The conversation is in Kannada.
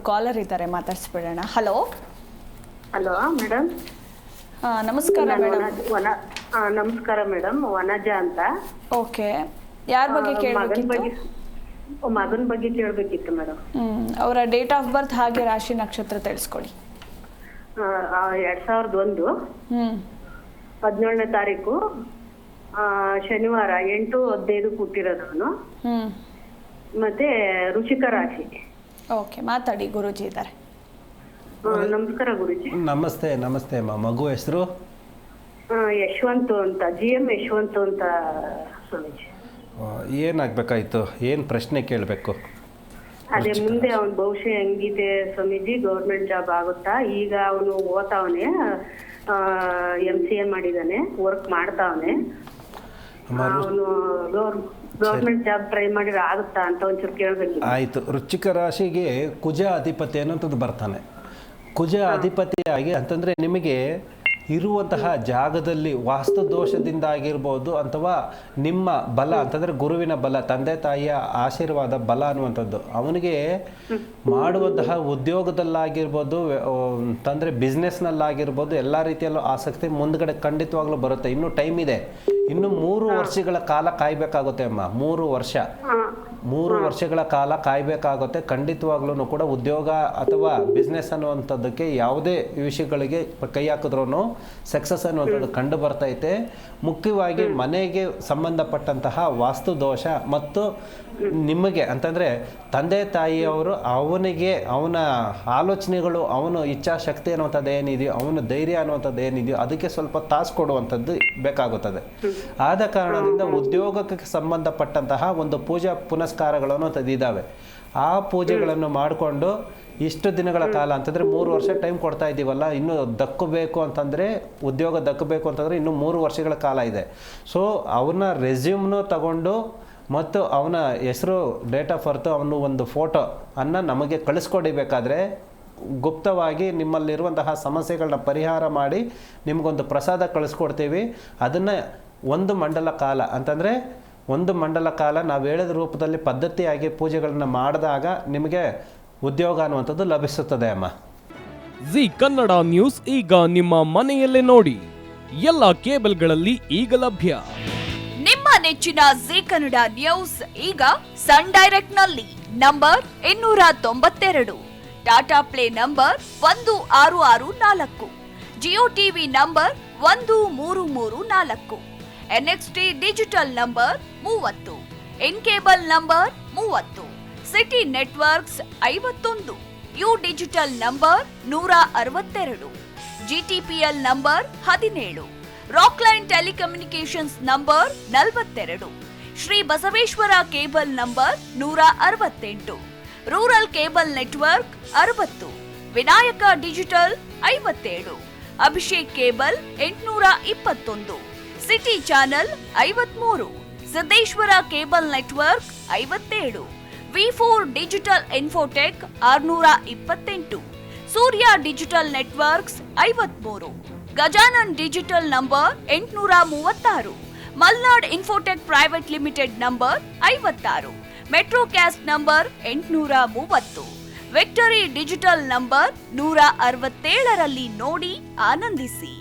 ಕಾಲರ್ ಇದ್ದಾರೆ, ಮಾತಾಡ್ಸ್ಬಿಡೋಣ. Hello hello madam. ನಮಸ್ಕಾರ ಮೇಡಮ್. ನಮಸ್ಕಾರ ಮೇಡಮ್, ವನಜಾ ಅಂತ. ಓಕೆ, ಯಾರ ಬಗ್ಗೆ ಕೇಳಬೇಕಿತ್ತು? ಮಗನ ಬಗ್ಗೆ ಕೇಳಬೇಕಿತ್ತು ಮೇಡಮ್. ಅವರ ಡೇಟ್ ಆಫ್ ಬರ್ತ್ ಹಾಗೆ ರಾಶಿ ನಕ್ಷತ್ರ ತಿಳಿಸ್ಕೊಡಿ. 2001 17ನೇ ತಾರೀಕು ಶನಿವಾರ 8:15 ಹುಟ್ಟಿರೋದು ಅವನು. ಮತ್ತೆ ರುಚಿಕ ರಾಶಿ. ಓಕೆ, ಮಾತಾಡಿ, ಗುರೂಜಿ ಇದ್ದಾರೆ. ನಮಸ್ಕಾರ ಗುರೂಜಿ. ನಮಸ್ತೆ. ನಮಸ್ತೆ ಅಮ್ಮ. ಮಗು ಹೆಸರು? ಯಶವಂತ್ ಅಂತ, GM ಯಶವಂತ್ ಅಂತ ಸ್ವಾಮೀಜಿ. ಏನಾಗಬೇಕಾಯ್ತು? ಏನು ಪ್ರಶ್ನೆ ಕೇಳಬೇಕು? ಅದೇ ಮುಂದೆ ಅವನ ಭವಿಷ್ಯ ಹೆಂಗಿದೆ ಸ್ವಾಮೀಜಿ? ಗೌರ್ಮೆಂಟ್ ಜಾಬ್ ಆಗುತ್ತಾ? ಈಗ ಅವನು ಓದ್ತಾವನೆ, MCA ಮಾಡಿದಾನೆ, ವರ್ಕ್ ಮಾಡ್ತಾವನೆ. ಅವನು ಗೌರ್ಮೆಂಟ್ ಜಾಬ್ ಟ್ರೈ ಮಾಡಿದ್ರೆ ಆಗುತ್ತಾ ಅಂತ ಒಂಚೂರು ಕೇಳಬೇಕು. ಆಯಿತು. ವೃಶ್ಚಿಕ ರಾಶಿಗೆ ಕುಜ ಅಧಿಪತಿ ಅನ್ನೋಂಥದ್ದು ಬರ್ತಾನೆ. ಕುಜ ಅಧಿಪತಿಯಾಗಿ ಅಂತಂದರೆ ನಿಮಗೆ ಇರುವಂತಹ ಜಾಗದಲ್ಲಿ ವಾಸ್ತು ದೋಷದಿಂದ ಆಗಿರ್ಬೋದು, ಅಥವಾ ನಿಮ್ಮ ಬಲ ಅಂತಂದರೆ ಗುರುವಿನ ಬಲ, ತಂದೆ ತಾಯಿಯ ಆಶೀರ್ವಾದ ಬಲ ಅನ್ನುವಂಥದ್ದು ಅವನಿಗೆ ಮಾಡುವಂತಹ ಉದ್ಯೋಗದಲ್ಲಾಗಿರ್ಬೋದು, ಅಂತಂದರೆ ಬಿಸ್ನೆಸ್ನಲ್ಲಾಗಿರ್ಬೋದು, ಎಲ್ಲ ರೀತಿಯಲ್ಲೂ ಆಸಕ್ತಿ ಮುಂದ್ಗಡೆ ಖಂಡಿತವಾಗ್ಲೂ ಬರುತ್ತೆ. ಇನ್ನೂ ಟೈಮ್ ಇದೆ. ಇನ್ನು 3 ವರ್ಷಗಳ ಕಾಲ ಕಾಯಬೇಕಾಗುತ್ತೆ ಅಮ್ಮ. 3 ವರ್ಷಗಳ ಕಾಲ ಕಾಯಬೇಕಾಗುತ್ತೆ. ಖಂಡಿತವಾಗ್ಲೂ ಕೂಡ ಉದ್ಯೋಗ ಅಥವಾ ಬಿಸ್ನೆಸ್ ಅನ್ನುವಂಥದ್ದಕ್ಕೆ ಯಾವುದೇ ವಿಷಯಗಳಿಗೆ ಕೈ ಹಾಕಿದ್ರೂ ಸಕ್ಸಸ್ ಅನ್ನುವಂಥದ್ದು ಕಂಡು ಬರ್ತೈತೆ. ಮುಖ್ಯವಾಗಿ ಮನೆಗೆ ಸಂಬಂಧಪಟ್ಟಂತಹ ವಾಸ್ತು ದೋಷ ಮತ್ತು ನಿಮಗೆ ಅಂತಂದರೆ ತಂದೆ ತಾಯಿಯವರು ಅವನಿಗೆ ಅವನ ಆಲೋಚನೆಗಳು, ಅವನ ಇಚ್ಛಾಶಕ್ತಿ ಅನ್ನುವಂಥದ್ದು ಏನಿದೆಯೋ, ಅವನ ಧೈರ್ಯ ಅನ್ನುವಂಥದ್ದು ಏನಿದೆಯೋ ಅದಕ್ಕೆ ಸ್ವಲ್ಪ ತಾಸು ಕೊಡುವಂಥದ್ದು ಬೇಕಾಗುತ್ತದೆ. ಆದ ಕಾರಣದಿಂದ ಉದ್ಯೋಗಕ್ಕೆ ಸಂಬಂಧಪಟ್ಟಂತಹ ಒಂದು ಪೂಜಾ ಪುನಸ್ಕಾರಗಳು ಅನ್ನೋಂಥದ್ದು ಇದ್ದಾವೆ. ಆ ಪೂಜೆಗಳನ್ನು ಮಾಡಿಕೊಂಡು ಇಷ್ಟು ದಿನಗಳ ಕಾಲ ಅಂತಂದರೆ 3 ವರ್ಷ ಟೈಮ್ ಕೊಡ್ತಾ ಇದ್ದೀವಲ್ಲ, ಇನ್ನೂ ದಕ್ಕಬೇಕು ಅಂತಂದರೆ, ಉದ್ಯೋಗ ದಕ್ಕಬೇಕು ಅಂತಂದರೆ ಇನ್ನೂ 3 ವರ್ಷಗಳ ಕಾಲ ಇದೆ. ಸೊ ಅವನ ರೆಸ್ಯೂಮ್ನು ತಗೊಂಡು ಮತ್ತು ಅವನ ಹೆಸರು, ಡೇಟ್ ಆಫ್ ಬರ್ತ್, ಅವನು ಒಂದು ಫೋಟೋ ಅನ್ನು ನಮಗೆ ಕಳಿಸ್ಕೊಡಿಬೇಕಾದ್ರೆ ಗುಪ್ತವಾಗಿ ನಿಮ್ಮಲ್ಲಿರುವಂತಹ ಸಮಸ್ಯೆಗಳನ್ನ ಪರಿಹಾರ ಮಾಡಿ ನಿಮಗೊಂದು ಪ್ರಸಾದ ಕಳಿಸ್ಕೊಡ್ತೀವಿ. ಅದನ್ನು 1 ಮಂಡಲ ಕಾಲ ಅಂತಂದರೆ 1 ಮಂಡಲ ಕಾಲ ನಾವು ಹೇಳಿದ ರೂಪದಲ್ಲಿ ಪದ್ಧತಿಯಾಗಿ ಪೂಜೆಗಳನ್ನ ಮಾಡಿದಾಗ ನಿಮಗೆ ಉದ್ಯೋಗ ಅನ್ನುವಂಥದ್ದು ಲಭಿಸುತ್ತದೆ ಅಮ್ಮ. ಜಿ ಕನ್ನಡ ನ್ಯೂಸ್ ಈಗ ನಿಮ್ಮ ಮನೆಯಲ್ಲೇ ನೋಡಿ. ಎಲ್ಲ ಕೇಬಲ್ಗಳಲ್ಲಿ ಈಗ ಲಭ್ಯ. ನಿಮ್ಮ ನೆಚ್ಚಿನ ಜಿ ಕನ್ನಡ ನ್ಯೂಸ್ ಈಗ ಸನ್ ಡೈರೆಕ್ಟ್ ನಲ್ಲಿ number 292, Tata play number 1664, Jio TV number 1334, NXT digital number 30, in cable number 30, city networks 51, U digital number 162, GTPL number 17, Rockline telecommunications number 42, Shri Basaveshwara cable number 168, rural cable network 60, Vinayaka digital 57, Abhishek cable 821, city channel 53, Siddeshwara cable network 57, V4 digital Infotech 628, Surya digital networks 53, Gajanan digital number 836, Malnad Infotech Private Limited number 56, Metrocast number 830, Victory Digital number 167ರಲ್ಲಿ ನೋಡಿ ಆನಂದಿಸಿ.